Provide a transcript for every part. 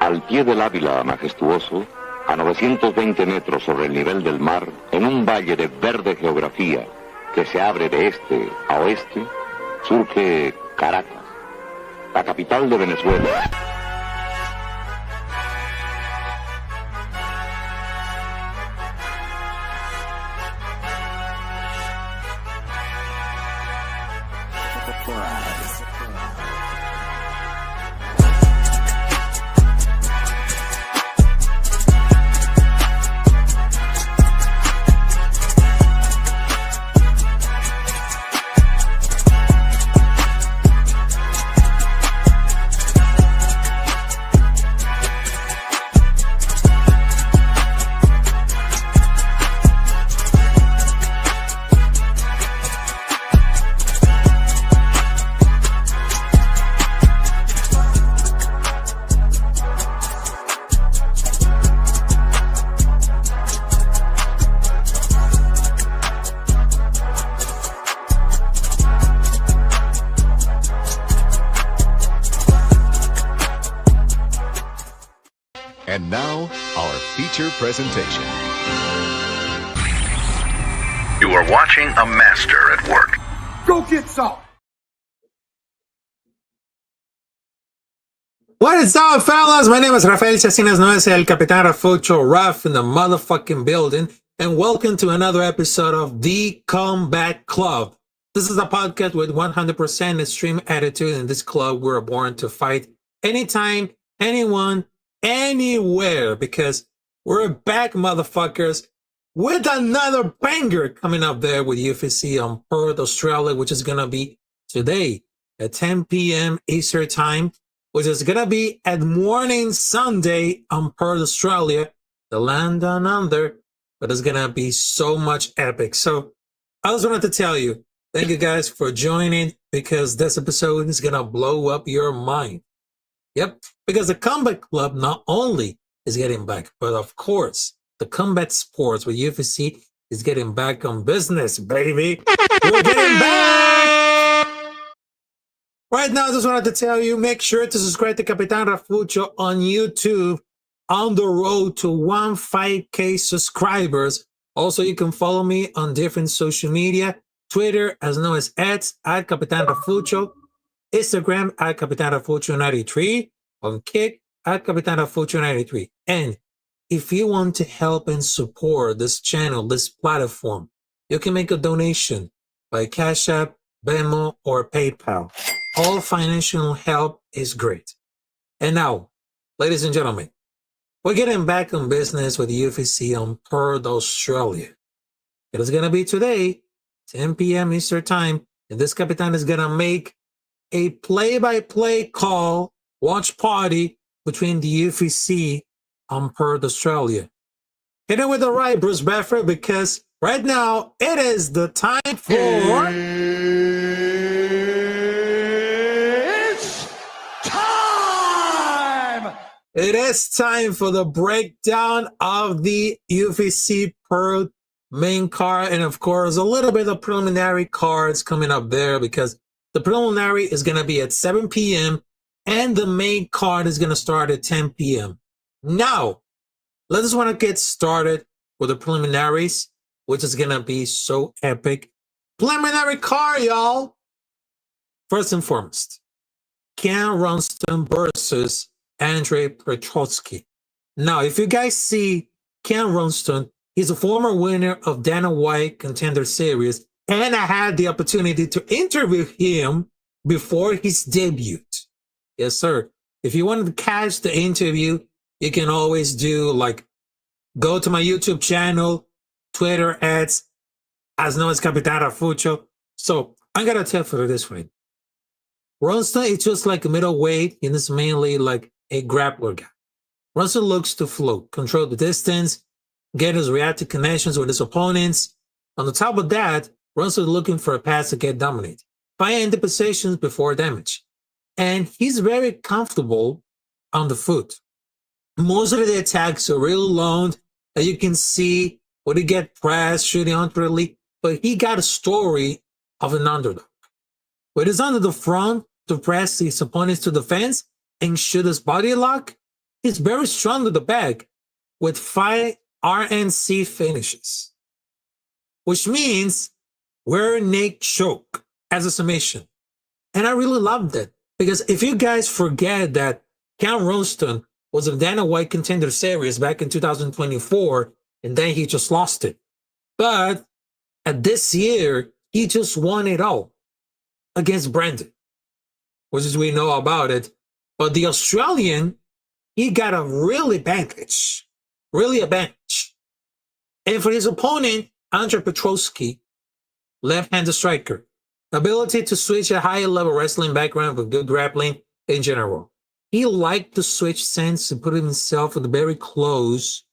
Al pie del Ávila majestuoso, a 920 metros sobre el nivel del mar, en un valle de verde geografía que se abre de este a oeste, surge Caracas, la capital de Venezuela. And now, our feature presentation. You are watching a master at work. Go get some! What is up, fellas? My name is Rafael Chasinas Noes, el Capitán Rafucho, Raf in the motherfucking building, and welcome to another episode of The Combat Club. This is a podcast with 100% extreme attitude. In this club, we're born to fight anytime, anyone, anywhere, because we're back, motherfuckers, with another banger coming up there with UFC on Perth, Australia, which is going to be today at 10 p.m. Eastern Time, which is going to be at morning Sunday on Perth, Australia, the land down under, but it's going to be so much epic. So I just wanted to tell you, thank you guys for joining, because this episode is going to blow up your mind. Yep, because the Combat Club not only is getting back, but of course, the combat sports with UFC is getting back on business, baby. We're getting back! Right now, I just wanted to tell you, make sure to subscribe to Capitán Rafucho on YouTube, on the road to 15K subscribers. Also, you can follow me on different social media, Twitter as known as @ Capitán Rafucho, Instagram @ Capitán Rafucho 93, on Kick @ Capitán Rafucho 93. And if you want to help and support this channel, this platform, you can make a donation by Cash App, Venmo, or PayPal. All financial help is great. And now, ladies and gentlemen, we're getting back on business with UFC on Perth, Australia. It is going to be today, 10 p.m. Eastern Time, and this Capitan is going to make a play-by-play call, watch party between the UFC on Perth, Australia. Hit it with the right, Bruce Bedford, because right now it is the time for... It's time! It is time for the breakdown of the UFC Perth main card, and of course a little bit of preliminary cards coming up there, because the preliminary is going to be at 7 p.m. and the main card is going to start at 10 p.m. Now, let's want to get started with the preliminaries, which is going to be so epic. Preliminary card, y'all. First and foremost, Ken Ronston versus Andrei Petrotsky. Now, if you guys see Ken Ronston, he's a former winner of Dana White Contender Series, and I had the opportunity to interview him before his debut. Yes, sir. If you wanted to catch the interview, you can always go to my YouTube channel, Twitter ads, as known as Capitán Rafucho. So I'm going to tell you this way. Ronston is just like a middleweight, and is mainly like a grappler guy. Ronston looks to float, control the distance, get his reactive connections with his opponents. On the top of that, Ronston is looking for a pass to get dominated, fire into positions before damage. And he's very comfortable on the foot. Most of the attacks are real long, and you can see when he get pressed, shooting ultimately, but he got a story of an underdog. When he's under the front to press his opponents to the fence and shoot his body lock, He's very strong to the back with 5 RNC finishes, which means rear neck choke as a summation. And I really loved it because if you guys forget that Cam Ronston was a Dana White Contender Series back in 2024, and then he just lost it. But at this year, he just won it all against Brandon, which is we know about it. But the Australian, he got a really advantage. And for his opponent, Andre Petrosky, left-handed striker, ability to switch a higher level wrestling background with good grappling in general. He liked to switch stance and put himself very close.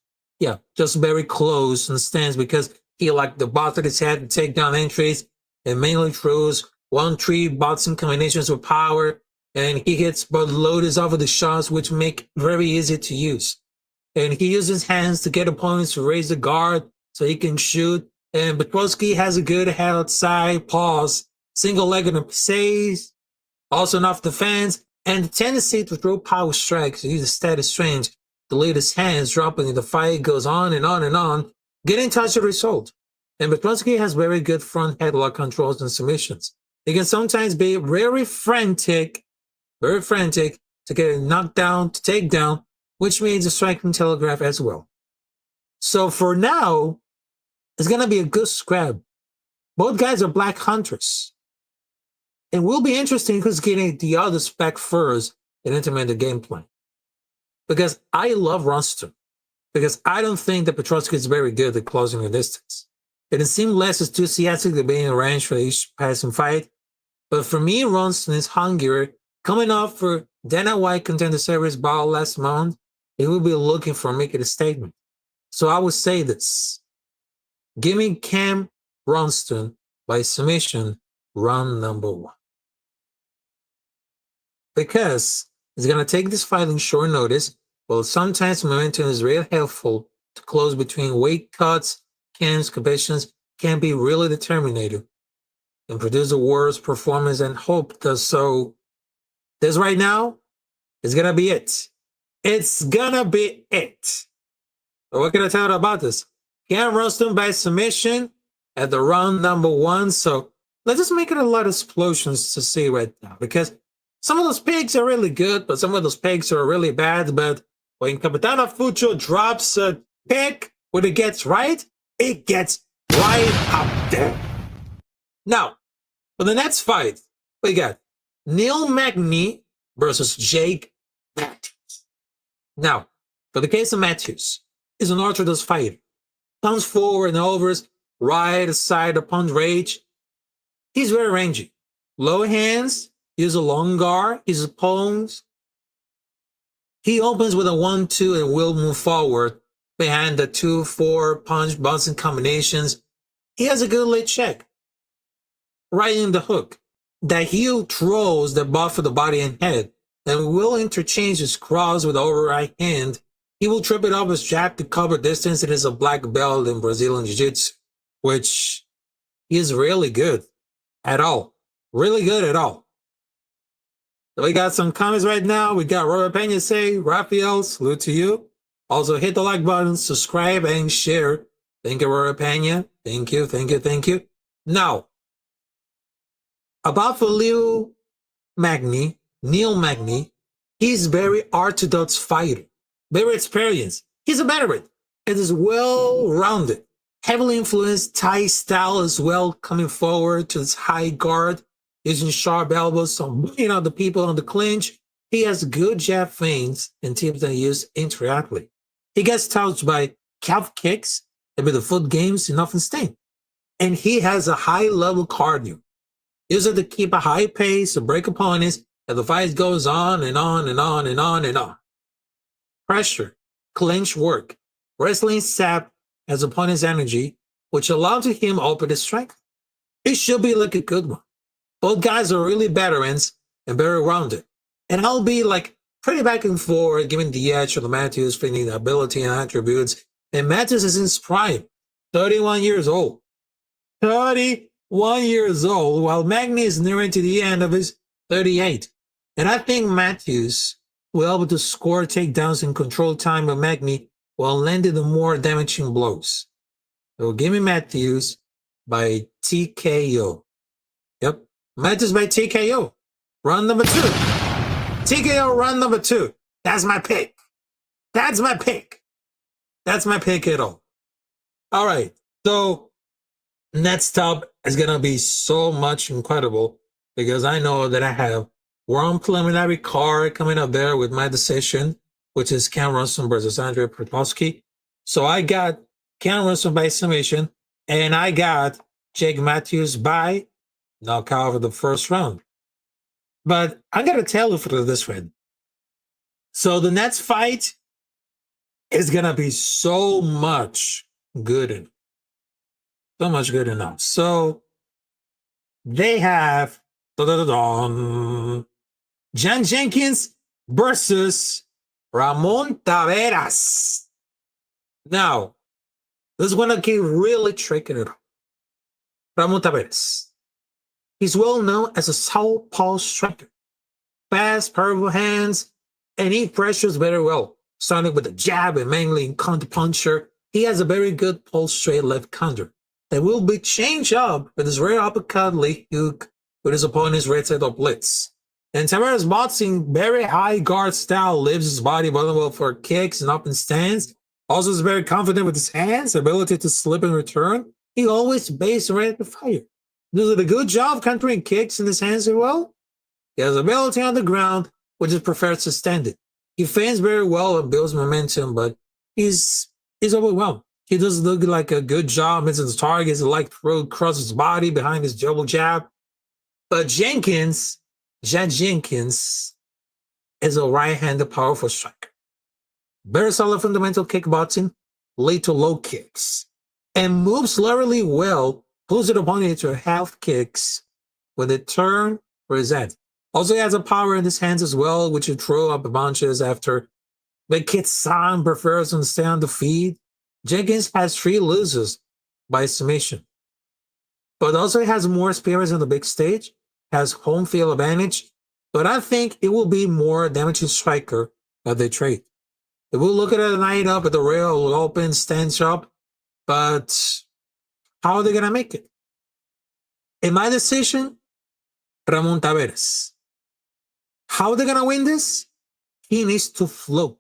Yeah, just very close in the stance because he liked the box of his head to take down entries and mainly throws 1-3 boxing combinations with power. And he hits both loaders over the shots, which make very easy to use. And he uses hands to get opponents to raise the guard so he can shoot. And Petrosky has a good head outside, pause, single leg in the saves, also enough defense, and the tendency to throw power strikes, use a status range to lead his hands, dropping and the fight goes on and on and on, getting in touch with the result. And Petrosky has very good front headlock controls and submissions. He can sometimes be very frantic to get a knockdown, to take down, which means a striking telegraph as well. So for now, it's going to be a good scrap. Both guys are black hunters. It will be interesting who's getting the others back first and implement the game plan. Because I love Ronston. Because I don't think that Petrosky is very good at closing the distance. It seems less enthusiastic to be in range for each passing fight. But for me, Ronston is hungrier. Coming off for Dana White Contender Series ball last month, he will be looking for making a statement. So I would say this. Give me Cam Ronston by submission, round number 1. Because he's going to take this fight in short notice, but sometimes momentum is really helpful to close between weight cuts, Cam's competitions can be really determinative and produce a worst performance and hope does so. This right now is going to be it. It's going to be it. So what can I tell you about this? Cam Ronston by submission at the round number 1. So let's just make it a lot of explosions to see right now. Because some of those picks are really good, but some of those picks are really bad. But when Capitán Rafucho drops a pick, when it gets right up there. Now, for the next fight, we got Neil Magny versus Jake Matthews. Now, for the case of Matthews, he's an orthodox fighter. Comes forward and overs, right side upon rage. He's very rangy. Low hands, uses a long guard, uses palms. He opens with a 1-2 and will move forward behind the 2-4 punch bouncing combinations. He has a good leg check. Right in the hook. That heel throws the butt for the body and head and will interchange his cross with the over right hand. He will trip it off his jab to cover distance and is a black belt in Brazilian Jiu-Jitsu, which is really good at all. Really good at all. So we got some comments right now. We got Roy Pena say, Rafael, salute to you. Also hit the like button, subscribe, and share. Thank you, Roy Pena. Thank you. Now, about for Neil Magny, he's very orthodox fighter. Very experienced. He's a veteran. It is well-rounded. Heavily influenced Thai style as well, coming forward to his high guard, using sharp elbows, so bringing out the people on the clinch. He has good jab feints and tips that he uses interactively. He gets touched by calf kicks and with the foot games enough and sting. And he has a high-level cardio. Uses to keep a high pace to break opponents as the fight goes on and on and on and on and on. Pressure, clinch work, wrestling sap as opponent's energy, which allows him to open his strength. It should be like a good one. Both guys are really veterans and very rounded. And I'll be like pretty back and forth, giving the edge to the Matthews, fitting the ability and attributes. And Matthews is in his prime, 31 years old. 31 years old, while Magny is nearing to the end of his 38. And I think Matthews will be able to score takedowns and control time with Magni while landing the more damaging blows. So give me Matthews by TKO. Yep, Matthews by TKO. Round number 2. TKO round number 2. That's my pick. That's my pick. That's my pick at all. All right, so next up is going to be so much incredible because I know that I have one preliminary card coming up there with my decision, which is Ken Ronson versus Andrei Protowski. So I got Ken Ronson by submission, and I got Jake Matthews by knockout of the first round. But I'm going to tell you for this one. So the next fight is going to be so much good enough. So much good enough. So they have Jan Jenkins versus Ramon Taveras. Now, this is going to get really tricky. Ramon Taveras. He's well known as a southpaw striker. Fast, powerful hands, and he pressures very well. Starting with a jab and mainly in counter puncher, he has a very good pull straight left counter. That will be changed up with his rear uppercut leg hook with his opponent's right side of blitz. And Taveras' boxing very high guard style leaves his body vulnerable for kicks and up and stands. Also is very confident with his hands, ability to slip and return. He always bases ready to fire. Does a good job countering kicks in his hands as well. He has ability on the ground, which is preferred to stand it. He feigns very well and builds momentum, but he's overwhelmed. He doesn't look like a good job missing the targets, like throw across his body behind his double jab. But Jan Jenkins, is a right-handed powerful striker. Very solid fundamental kickboxing, lead to low kicks, and moves laterally well, pulls the opponent into half kicks with a turn for his head. Also he has a power in his hands as well, which he throw up bunches after. But Kid San prefers to stay on the feet. Jenkins has 3 losses by submission. But also has more experience on the big stage, has home field advantage, but I think it will be more damaging striker that they trade. They will look at it a night up at the rail, open, stands up, but how are they going to make it? In my decision, Ramon Taveras. How are they going to win this? He needs to float.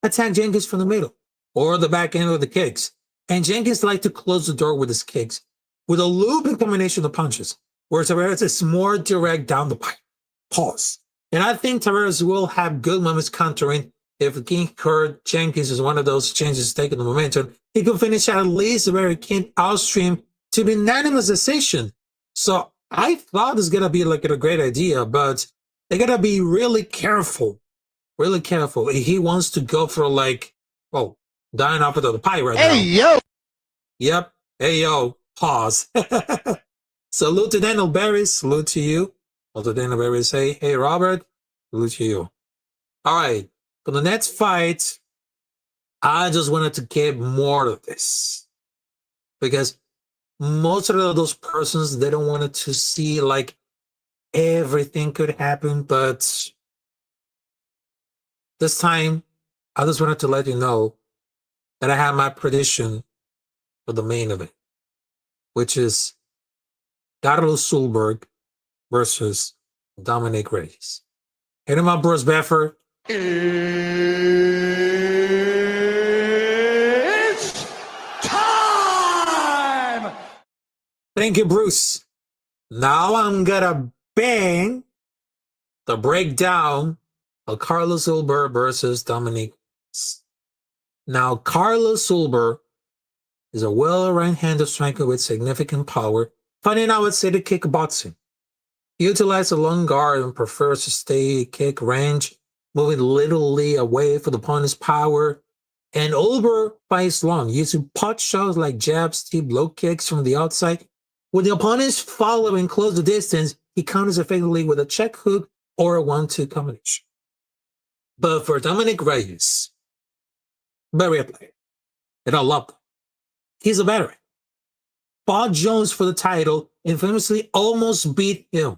Attack Jenkins from the middle or the back end of the kicks. And Jenkins likes to close the door with his kicks with a looping combination of punches, whereas Taveras is more direct down the pipe. Pause. And I think Taveras will have good moments countering. If King Kurt Jenkins is one of those changes taking the momentum, he could finish at least a very keen outstream to the unanimous decision. So I thought it's going to be like a great idea, but they got to be really careful. Really careful. He wants to go for like, oh, dying off of the pie right now. Hey, yo! Yep. Hey, yo. Pause. Salute to Daniel Barry. Salute to you. Also, Daniel Barry say, hey, Robert. Salute to you. All right. For the next fight, I just wanted to get more of this. Because most of those persons, they don't want to see like everything could happen. But this time, I just wanted to let you know that I have my prediction for the main event, which is Carlos Ulberg versus Dominic Reyes. Hit him up, Bruce Beffer. It's time! Thank you, Bruce. Now I'm gonna bang the breakdown of Carlos Ulberg versus Dominic. Now, Carlos Ulberg is a well-right-handed striker with significant power, fighting outside the kickboxing. He utilizes a long guard and prefers to stay kick range, moving literally away from the opponent's power. And Ulberg fights long, using pot shots like jabs, deep low kicks from the outside. When the opponents follow and close the distance, he counters effectively with a check hook or a 1-2 combination. But for Dominic Reyes, very player, and I love him. He's a veteran. Fought Jones for the title and famously almost beat him.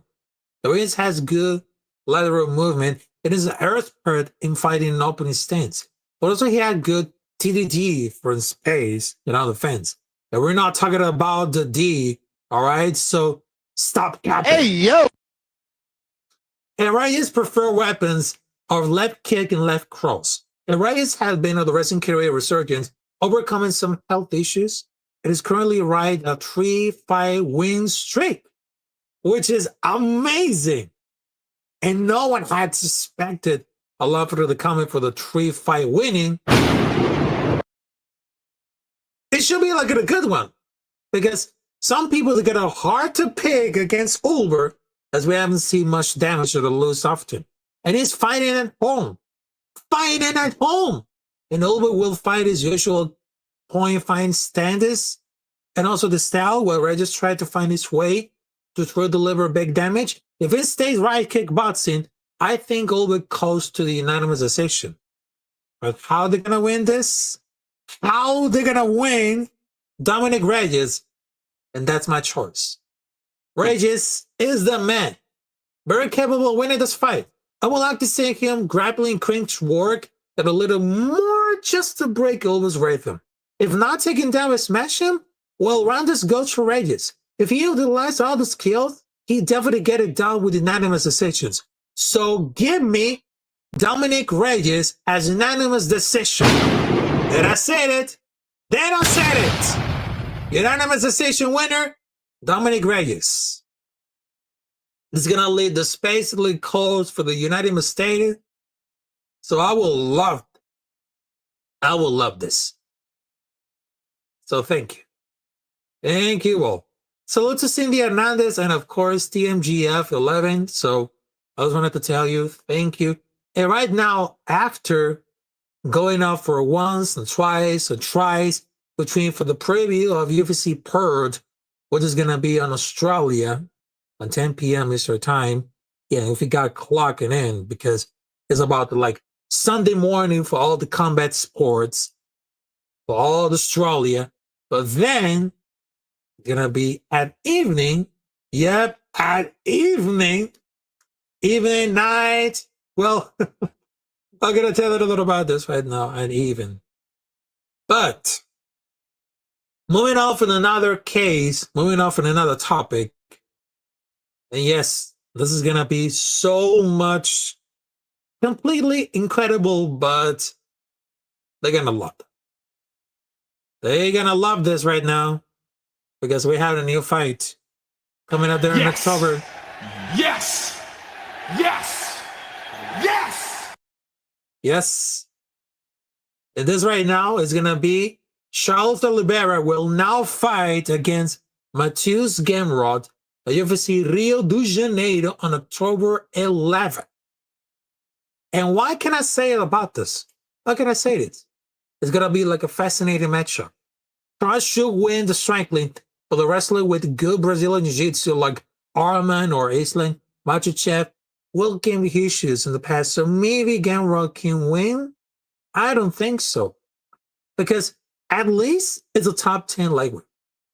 Reyes has good lateral movement It is an expert in fighting in opening stance. But also he had good TDD for space and on the fence. And we're not talking about the D, all right? So stop capping. Hey, yo! And Reyes' preferred weapons are left kick and left cross. And Reyes has been on the wrestling career resurgence, overcoming some health issues. It is currently riding a 3-5 win streak, which is amazing. And no one had suspected a lot for the comment for the 3-5 winning. It should be like a good one, because some people get a hard to pick against Ulberg, as we haven't seen much damage to the loose often. And he's fighting at home. Fighting at home! And Ulberg will fight his usual point fine standards, and also the style where Reyes tried to find his way to throw deliver big damage. If it stays right kickboxing, I think Ulberg goes to the unanimous decision. But how they gonna win this? How they gonna win Dominic Reyes? And that's my choice. Reyes is the man. Very capable of winning this fight. I would like to see him grappling cringe work at a little more just to break Ulberg's rhythm. If not taking down and smash him, well, Rondas goes for Reyes. If he utilizes all the skills, he definitely get it done with unanimous decisions. So give me Dominic Reyes as unanimous decision. Did I say it? Then I said it. Unanimous decision winner, Dominic Reyes. This is gonna lead the basically calls for the unanimous status. So I will love this. So thank you. Thank you all. Salute to Cindy Hernandez and of course TMGF 11. So I just wanted to tell you, thank you. And right now, after going out for once and twice and thrice between for the preview of UFC Perth, which is gonna be on Australia on 10 p.m. Eastern time. Yeah, if you got clocking in, because it's about like Sunday morning for all the combat sports, for all the Australia. But then gonna be at evening. Yep, at evening night. Well, I'm gonna tell you a little about this right now at even. But moving off in another case, moving off in another topic. And yes, this is gonna be so much completely incredible, but they're gonna love it. They're gonna love this right now. Because we have a new fight coming up there in October. Yes! Yes! Yes! Yes. And this right now is going to be Charles Oliveira will now fight against Matheus Gamrot at UFC Rio de Janeiro on October 11th. And why can I say it about this? How can I say this? It's going to be like a fascinating matchup. Charles should win the striking. For the wrestler with good Brazilian jiu-jitsu like Arman or Islam Makhachev will give issues in the past, so maybe Gamrot can win? I don't think so. Because at least it's a top 10 lightweight.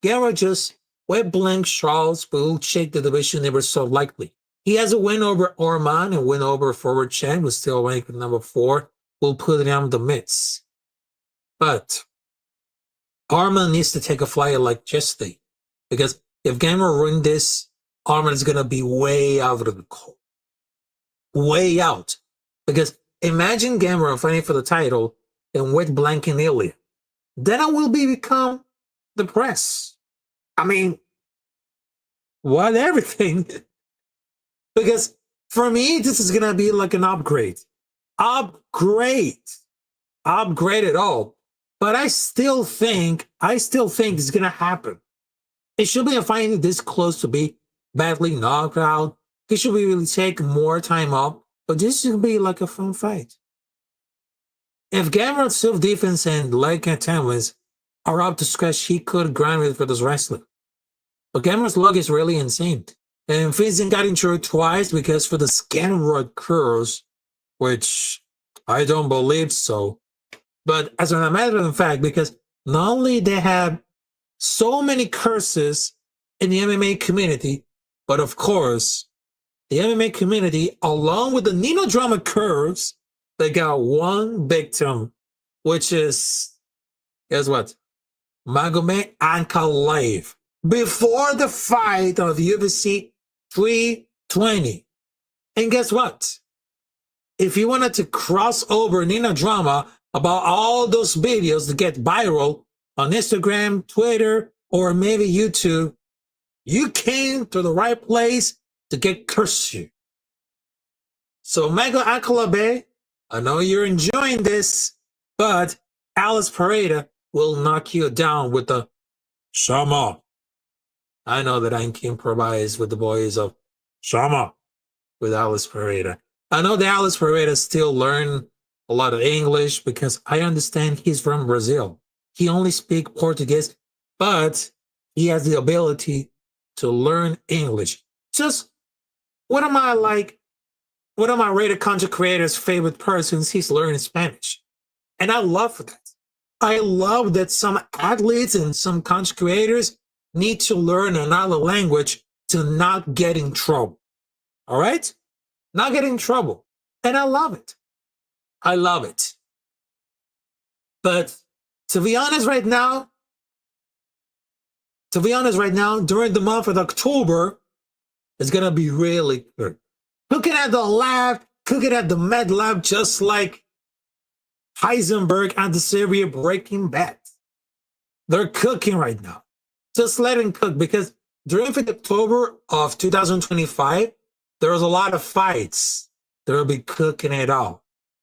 Gamrot just went blank Charles, but will shake the division ever so likely. He has a win over Arman and win over forward Chen, who's still ranked at number 4, will put down the mitts. But Arman needs to take a flyer like yesterday. Because if Gamrot wins this, Arman is going to be way out of the cold. Way out. Because imagine Gamrot fighting for the title and with blanking Ilya. Then I will become depressed. I mean, what everything? Because for me, this is going to be like an upgrade. Upgrade at all. But I still think it's going to happen. It should be a fight this close to be badly knocked out. It should be really take more time up, but this should be like a fun fight. If Gamrot's self-defense and leg attempts are up to scratch, he could grind it for this wrestler. But Gamrot's luck is really insane. And Vincent got injured twice because for the Gamrot curse, which I don't believe so. But as a matter of fact, because not only they have so many curses in the MMA community, but of course, the MMA community, along with the Nino Drama curves, they got one victim, which is, guess what? Magomed Ankalaev. Before the fight of UFC 320. And guess what? If you wanted to cross over Nino Drama about all those videos that get viral on Instagram, Twitter, or maybe YouTube, you came to the right place to get cursed you. So Magomed Ankalaev, I know you're enjoying this, but Alice Pereira will knock you down with the Shama. I know that I can improvise with the boys of Shama with Alice Pereira. I know that Alice Pereira still learn a lot of English because I understand he's from Brazil. He only speaks Portuguese, but he has the ability to learn English. Just one of my rated content creators' favorite persons, he's learning Spanish. And I love that. I love that some athletes and some content creators need to learn another language to not get in trouble. All right? Not get in trouble. And I love it. I love it. But to be honest right now, during the month of October, it's going to be really good. Cooking at the lab, cooking at the med lab, just like Heisenberg and the series Breaking Bad. They're cooking right now. Just let them cook, because during October of 2025, there was a lot of fights. They'll be cooking it out.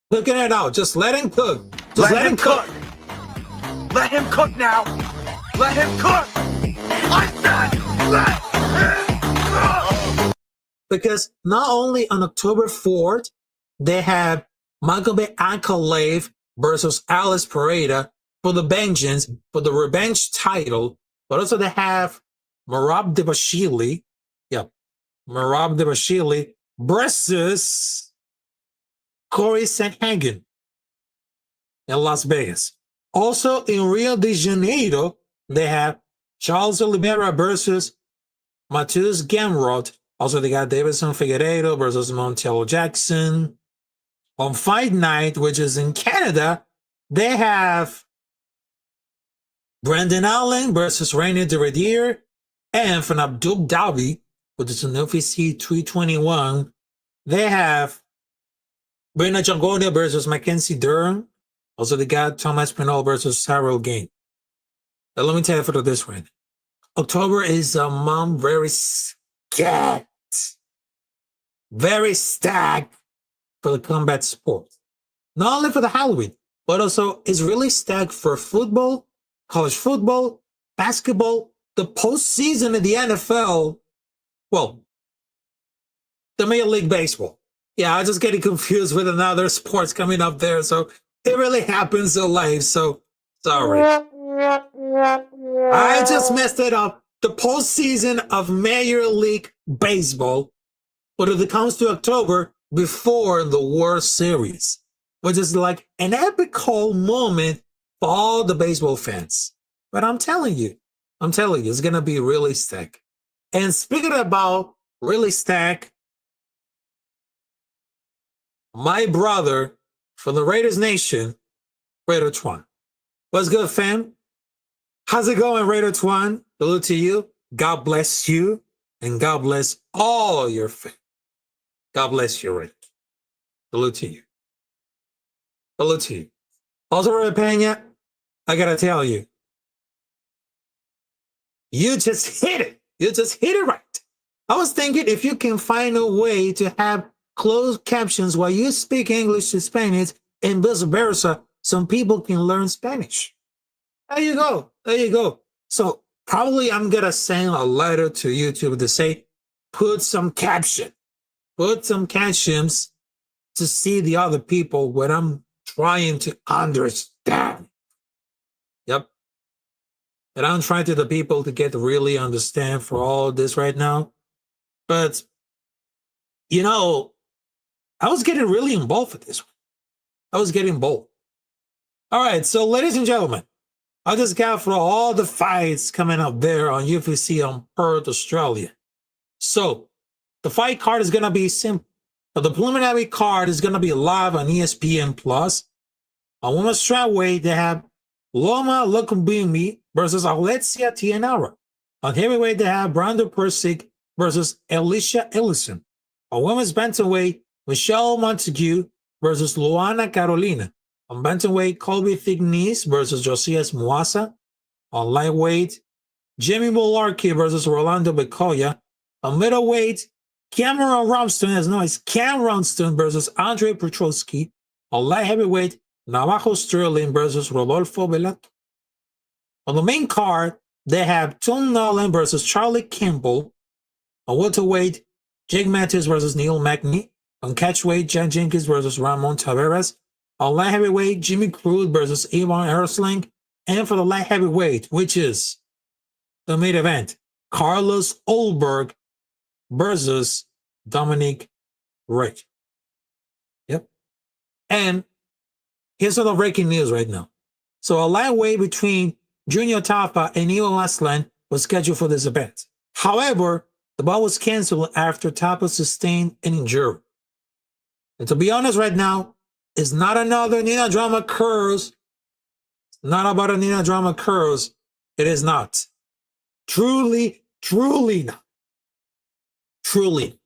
Cooking it out. Just let him cook. Just let him cook. Let him cook now. Let him cook. I said let him cook. Because not only on October 4th, they have Magomed Ankalaev versus Alice Pereira for the vengeance, for the revenge title, but also they have Merab Dvalishvili, Merab Dvalishvili versus Corey Sandhagen in Las Vegas. Also in Rio de Janeiro, they have Charles Oliveira versus Matheus Gamrot. Also, they got Davidson Figueiredo versus Montello Jackson. On Fight Night, which is in Canada, they have Brendan Allen versus Rainier de Radier. And from Abdul Dhabi, which is an UFC 321, they have Brina Jangonia versus Mackenzie Dern. Also, they got Thomas Pinot versus Cyril Gain. Now, let me tell you for this one. October is a month very stacked for the combat sport. Not only for the Halloween, but also it's really stacked for football, college football, basketball, the postseason of the NFL, well, the Major League Baseball. Yeah, I just getting confused with another sports coming up there, so it really happens in life, so sorry. I just messed it up. The postseason of Major League Baseball, but if it comes to October, before the World Series, which is like an epical moment for all the baseball fans. But I'm telling you, it's going to be really stacked. And speaking about really stacked, my brother from the Raiders Nation, Raider Twan. What's good, fam? How's it going, Raider Twan? Salute to you. God bless you. And God bless all your fam. God bless you, Raider. Salute to you. Salute to you. Also, Raider Pena, I got to tell you, you just hit it. You just hit it right. I was thinking if you can find a way to have closed captions while you speak English to Spanish and vice versa, some people can learn Spanish. There you go. There you go. So probably I'm going to send a letter to YouTube to say, put some captions to see the other people what I'm trying to understand. Yep. And I'm trying to the people to get to really understand for all this right now. But, you know, I was getting really involved with this one. I was getting bold. All right, so ladies and gentlemen, I just got for all the fights coming up there on UFC on Perth, Australia. So The fight card is going to be simple. The preliminary card is going to be live on ESPN Plus. On women's strawweight, they have Loma Lokumbimi versus Alexia Tienara. On heavyweight, they have Brandon Persick versus Alicia Ellison. On women's bantamweight, Michelle Montague versus Luana Carolina. On bantamweight, Colby Thignis versus Josias Muasa. On lightweight, Jimmy Mularkey versus Rolando Becoya. On middleweight, Cameron Romston, as known as Cam Romston versus Andre Petrosky. On light heavyweight, Navajo Sterling versus Rodolfo Velato. On the main card, they have Tom Nolan versus Charlie Campbell. On welterweight, Jake Matthews versus Neil Magny. On catchweight, Jack Jenkins versus Ramon Taveras. On light heavyweight, Jimmy Crute versus Ivan Ersling. And for the light heavyweight, which is the main event, Carlos Ulberg versus Dominic Reyes. Yep. And here's some of the breaking news right now. So a lightweight between Junior Tafa and Neil Aslan was scheduled for this event. However, the bout was canceled after Tafa sustained an injury. And to be honest right now, it's not another Nina Drama Curse. It's not about a Nina Drama Curse. It is not. Truly not. Truly.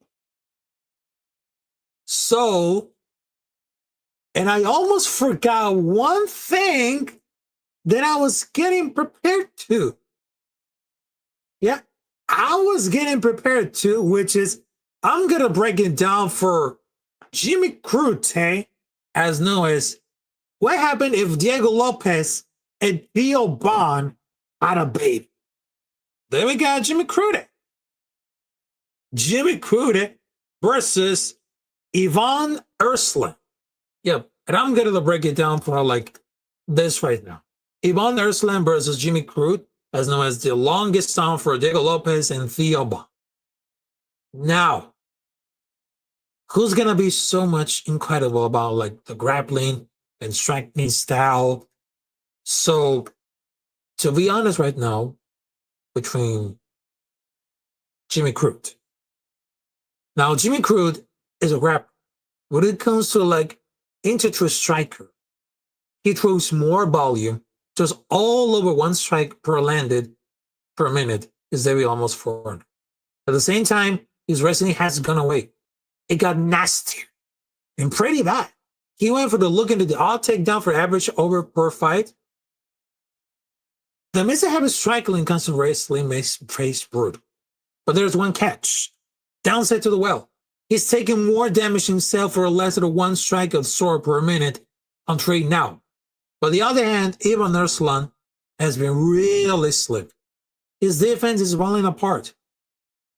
So, and I almost forgot one thing that I was getting prepared to. Yeah, I was getting prepared to, which is I'm going to break it down for Jimmy Crute, as known as what happened if Diego Lopez and Theo Bond had a baby. Then we got Jimmy Crute. Jimmy Crute versus Ivan Ersling. Yep, and I'm going to break it down for like this right now. Ivan Ersling versus Jimmy Crute, as known as the longest time for Diego Lopez and Theo Bond. Now, who's going to be so much incredible about like the grappling and striking style? So, to be honest right now, between Jimmy Crute. Now, Jimmy Crute is a grappler. When it comes to like into a striker, he throws more volume, just all over one strike per landed per minute is very almost 400. At the same time, his wrestling has gone away. It got nastier and pretty bad. He went for the look into the odd takedown for average over per fight. The Mr. Habit striking constant wrestling makes praise brutal. But there's one catch. Downside to the well. He's taking more damage himself for less than one strike of sword per minute on trade now. On the other hand, Ivan Erslan has been really slick. His defense is falling apart.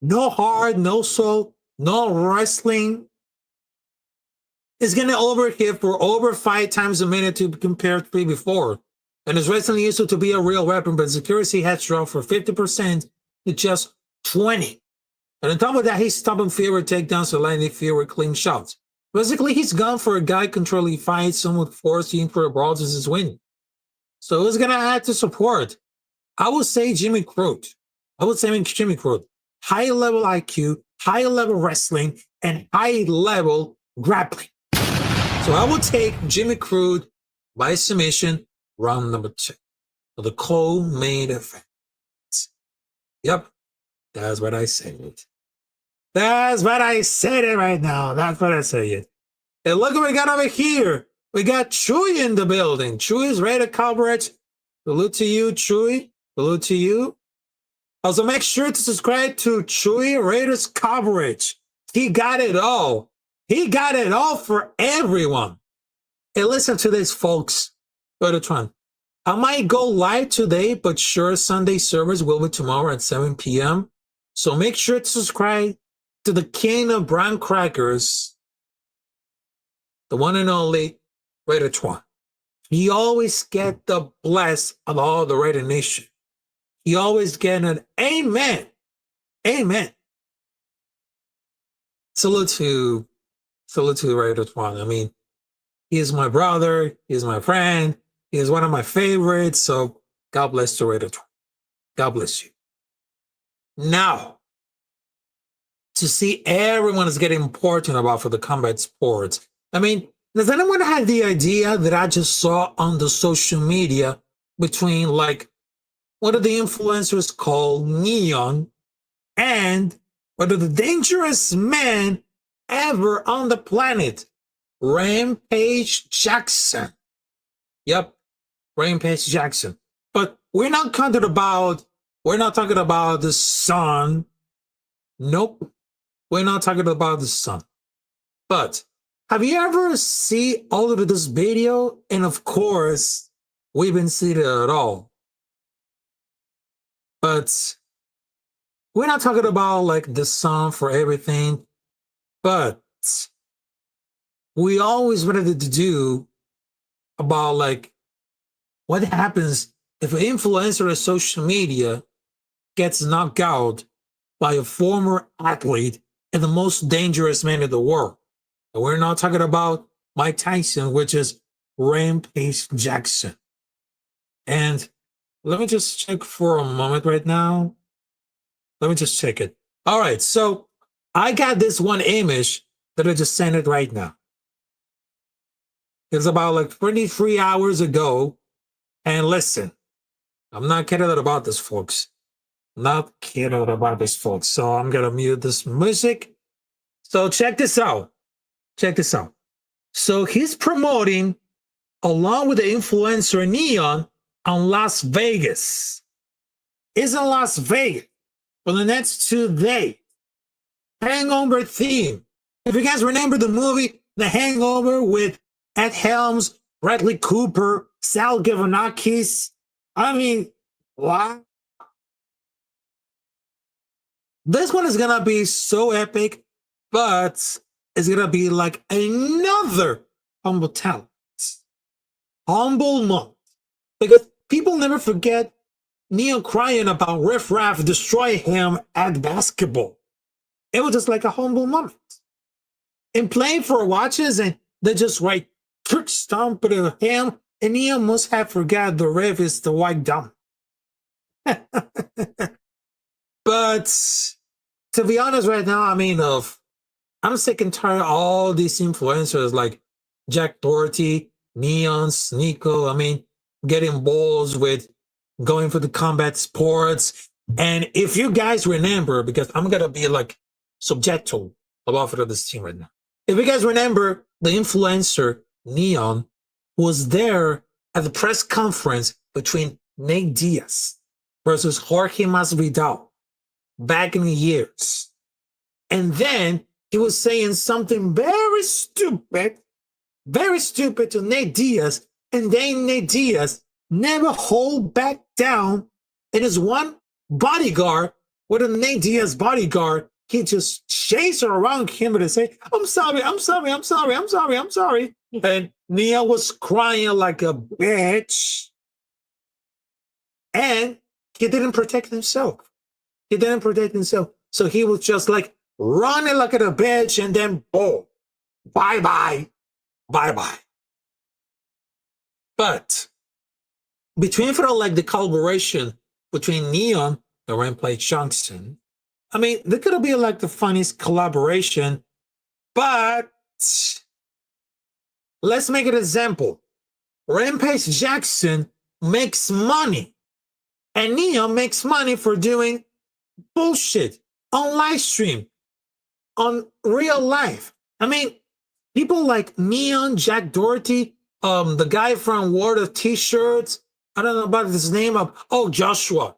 No heart, no soul, no wrestling. He's getting overhit for over 5 times a minute to compare to before. And his wrestling used to be a real weapon, but his accuracy has dropped from 50% to just 20%. And on top of that, he's stopping favorite takedowns to landing favorite clean shots. Basically, he's gone for a guy controlling fights, someone forcing for a brawl to his win. So he's going to add to support. I would say Jimmy Crute. High-level IQ, high-level wrestling, and high-level grappling. So I would take Jimmy Crute by submission, round number 2. For the co-main event. Yep, that's what I said. That's what I said it right now. That's what I say it. And look what we got over here. We got Chewy in the building. Chewy's ready to coverage. Salute to you, Chewy. Salute to you. Also, make sure to subscribe to Chewy Raiders coverage. He got it all. He got it all for everyone. Hey, listen to this, folks. Bertrand, I might go live today, but sure, Sunday service will be tomorrow at 7 p.m. So make sure to subscribe to the King of Brown Crackers, the one and only Raider Twan. He always get the bless of all the Raider Nation. He always get an amen. Amen. Salute to Raider Twan. I mean, he is my brother. He is my friend. He is one of my favorites. So God bless the Raider Twan. God bless you. Now, to see everyone is getting important about for the combat sports. I mean, does anyone have the idea that I just saw on the social media between like one of the influencers called Neon and one of the dangerous men ever on the planet, Rampage Jackson? Yep, Rampage Jackson. But we're not talking about the sun. Nope. We're not talking about the sun. But have you ever seen all of this video? And of course, we haven't seen it at all. But we're not talking about like the sun for everything. But we always wanted to do about like what happens if an influencer on social media gets knocked out by a former athlete and the most dangerous man in the world. And we're not talking about Mike Tyson, which is Rampage Jackson. And let me just check for a moment right now. Let me just check it. All right, so I got this one image that I just sent it right now. It's about like 23 hours ago. And listen, I'm not kidding about this, folks. Not kidding about this, folks. So I'm going to mute this music. So check this out. Check this out. So he's promoting, along with the influencer Neon, on Las Vegas. Is in Las Vegas for the next 2 days. Hangover theme. If you guys remember the movie The Hangover with Ed Helms, Bradley Cooper, Sal Galifianakis, I mean, what? This one is going to be so epic, but it's going to be like another humble talent. Humble moment. Because people never forget Neil crying about Riff Raff destroying him at basketball. It was just like a humble moment. And playing for watches, and they just like trick stomp at him, and Neil must have forgot the Riff is the white dumb. But to be honest right now, I mean, I'm sick and tired of all these influencers like Jack Doherty, Neon, Sneeko, I mean, getting balls with going for the combat sports. And if you guys remember, because I'm going to be like subjective about for this team right now. If you guys remember, the influencer Neon was there at the press conference between Nate Diaz versus Jorge Masvidal back in the years. And then he was saying something very stupid to Nate Diaz, and then Nate Diaz never hold back down, and his one bodyguard, with a Nate Diaz bodyguard, he just chased around him and say, I'm sorry. And Nia was crying like a bitch. And he didn't protect himself. So he was just like running like a bitch, and then boom, bye-bye. But between for like the collaboration between Neon and Rampage Jackson, I mean, they could have been like the funniest collaboration, but let's make an example. Rampage Jackson makes money, and Neon makes money for doing bullshit on live stream, on real life. I mean, people like Neon, Jack Doherty, the guy from World of T-Shirts, I don't know about his name, Joshua.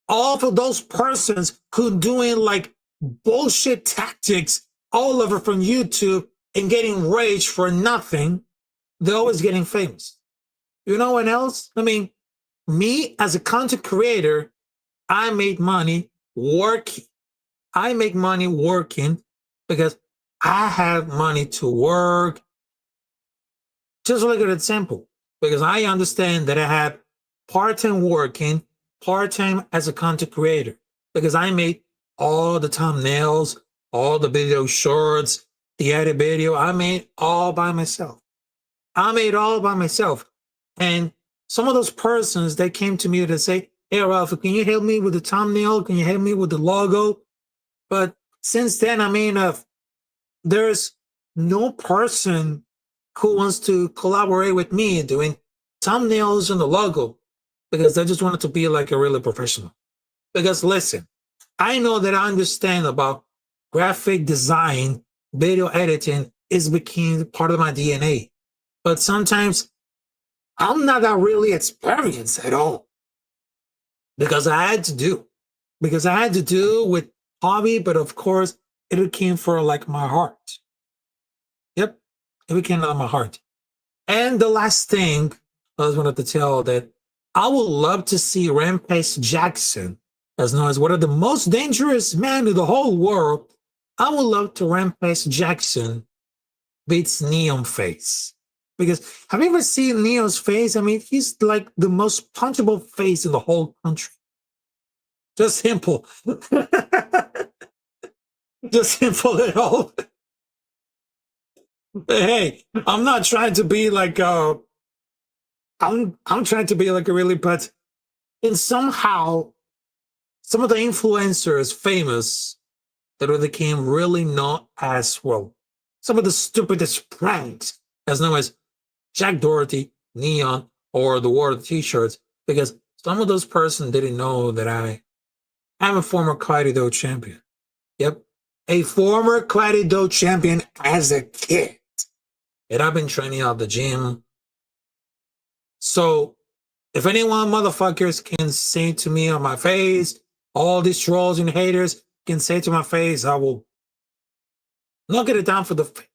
All of those persons who doing like bullshit tactics all over from YouTube and getting rage for nothing, they're always getting famous. You know what else? I mean, me as a content creator, I make money working. I make money working because I have money to work. Just look at it simple. Because I understand that I have part-time working, part-time as a content creator. Because I made all the thumbnails, all the video shorts, the edit video, I made all by myself. And some of those persons, they came to me to say, hey, Ralph, can you help me with the thumbnail? Can you help me with the logo? But since then, I mean, there's no person who wants to collaborate with me doing thumbnails and the logo because they just want it to be like a really professional. Because listen, I know that I understand about graphic design, video editing is becoming part of my DNA. But sometimes I'm not that really experienced at all. Because I had to do. Because I had to do with hobby, but of course, it came for like my heart. Yep, it became out of my heart. And the last thing I just wanted to tell that I would love to see Rampage Jackson, as known as one of the most dangerous men in the whole world. I would love to Rampage Jackson beats Neon Face. Because have you ever seen Neo's face? I mean, he's like the most punchable face in the whole country. Just simple. Just simple at all. But hey, I'm not trying to be like I'm trying to be like a really, but in somehow some of the influencers famous that became really not as well. Some of the stupidest pranks, as known as Jack Doherty, Neon, or the War of the T-shirts, because some of those persons didn't know that I am a former Karate Do champion. Yep, a former Karate Do champion as a kid. And I've been training out the gym. So if anyone motherfuckers can say to me on my face, all these trolls and haters can say to my face, I will knock it down for the face.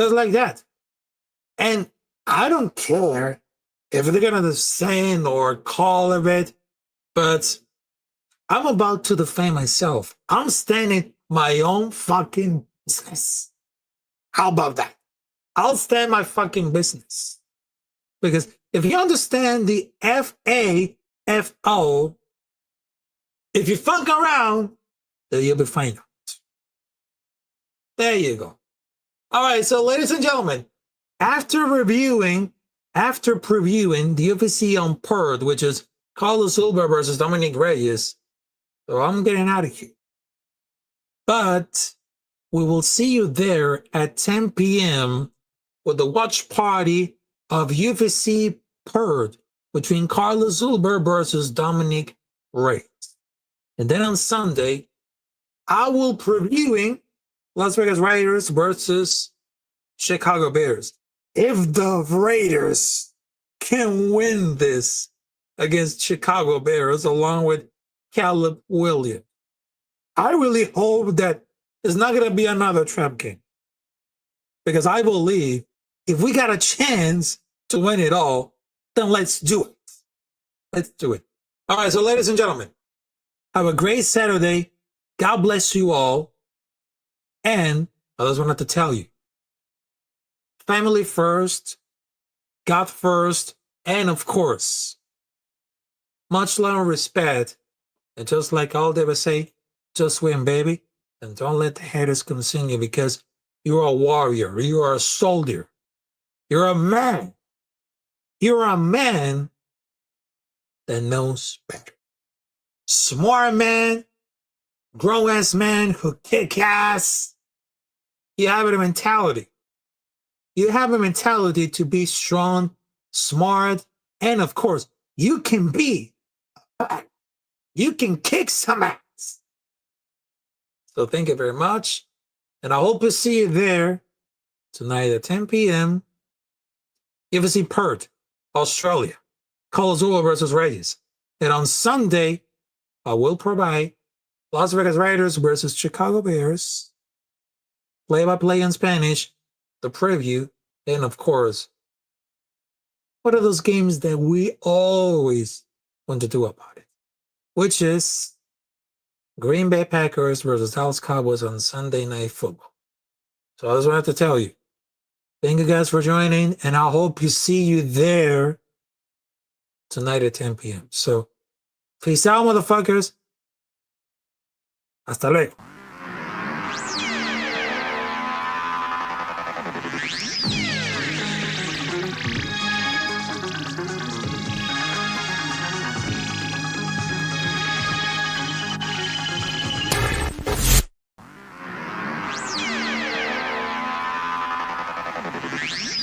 Just like that. And I don't care if they're gonna sing or call of it, but I'm about to defend myself. I'm standing my own fucking business. How about that? I'll stand my fucking business. Because if you understand the FAFO, if you fuck around, then you'll be fine. There you go. All right, so ladies and gentlemen, after previewing the UFC on Perth, which is Carlos Ulberg versus Dominic Reyes, so I'm getting out of here. But we will see you there at 10 p.m. with the watch party of UFC Perth between Carlos Ulberg versus Dominic Reyes. And then on Sunday, I will previewing Las Vegas Raiders versus Chicago Bears. If the Raiders can win this against Chicago Bears along with Caleb Williams, I really hope that it's not going to be another trap game. Because I believe if we got a chance to win it all, then let's do it. Let's do it. All right, so ladies and gentlemen, have a great Saturday. God bless you all. And I just wanted to tell you, family first, God first, and of course, much love and respect. And just like all they would say, just win, baby. And don't let the haters consume you because you're a warrior. You are a soldier. You're a man. You're a man that knows better. Smart man, grown-ass man who kick ass. You have a mentality. You have a mentality to be strong, smart, and of course, you can be. You can kick some ass. So thank you very much. And I hope to see you there tonight at 10 p.m. UFC Perth, Australia. Carlos Ulberg versus Reyes. And on Sunday, I will provide Las Vegas Raiders versus Chicago Bears, play-by-play in Spanish, the preview, and of course, what are those games that we always want to do about it? Which is Green Bay Packers versus Dallas Cowboys on Sunday Night Football. So I just wanted to tell you, thank you guys for joining, and I hope to see you there tonight at 10 p.m. So, peace out, motherfuckers. Hasta luego. Bye.